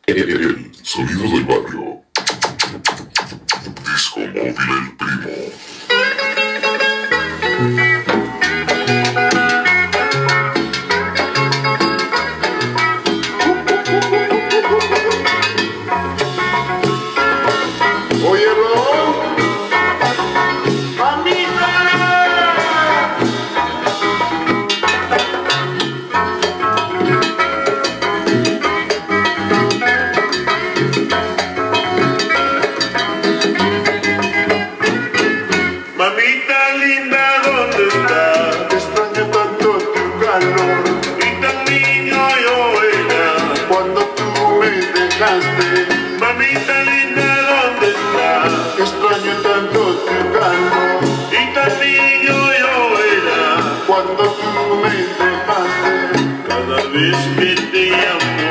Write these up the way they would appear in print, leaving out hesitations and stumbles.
El sonido del barrio. Disco móvil el primo. Mamita linda, ¿dónde estás? Extraño tanto tu calor Y tan niño yo era cuando tú me dejaste. Mamita linda, ¿dónde estás? Extraño tanto tu calor Y tan niño yo era cuando tú me dejaste. cada vez que te amo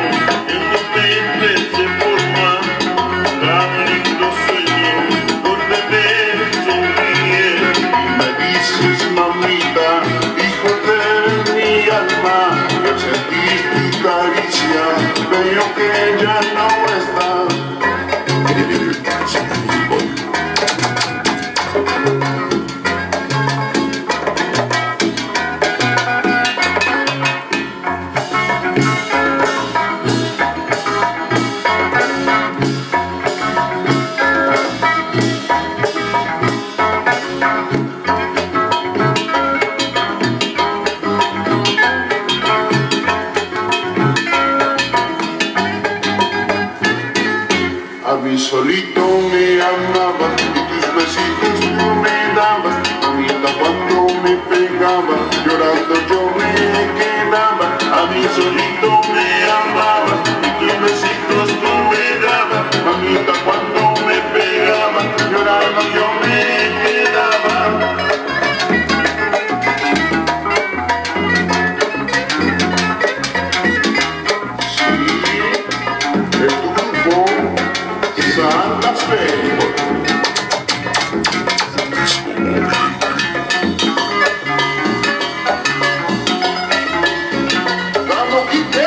en mi mente se forma tan lindo sueño donde me sonríe. Me dices, mamita, hijo de mi alma, que al sentir tu caricia veo que ya no estás. El sonido del barrio. A mí solito me amabas y tus besitos tú me dabas. Mamita, cuando me pegaba, llorando yo me quedaba. A mí solito me amaba y tus besitos tú me dabas. Mamita, cuando me pegaba, llorando yo me quedaba. Sí, es tu grupo Santa Fe. Disco móvil el primo. Vamos, Quique.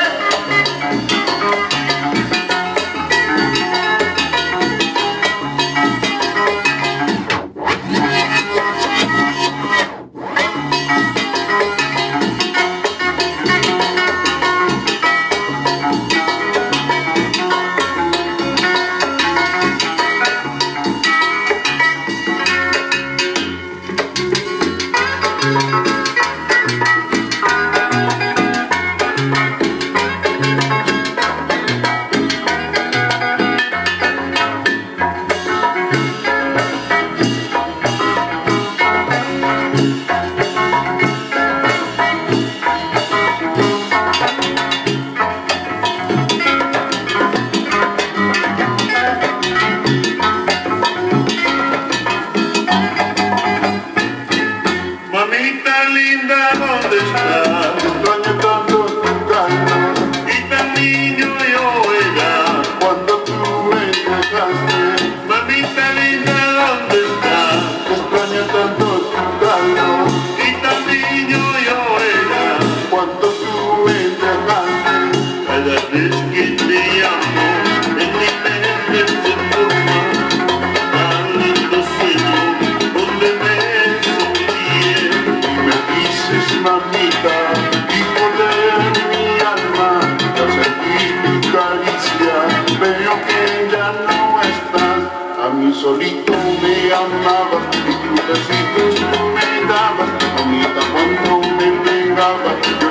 Mamita linda, ¿dónde estás? Extraño tanto tu calor Y tan niño yo era cuando tú me dejaste. Mamita linda, ¿dónde estás? Extraño tanto tu calor Y tan niño yo era cuando tú me dejaste. cada vez que te amo en mi mente se forma tan lindo sueño donde me sonríe. Me dices, mamita, hijo de mi alma, que al sentir tu caricia veo que ya no estás. A mí solito me amabas y tus besitos tú me dabas. Mamita, cuando me pegabas, yo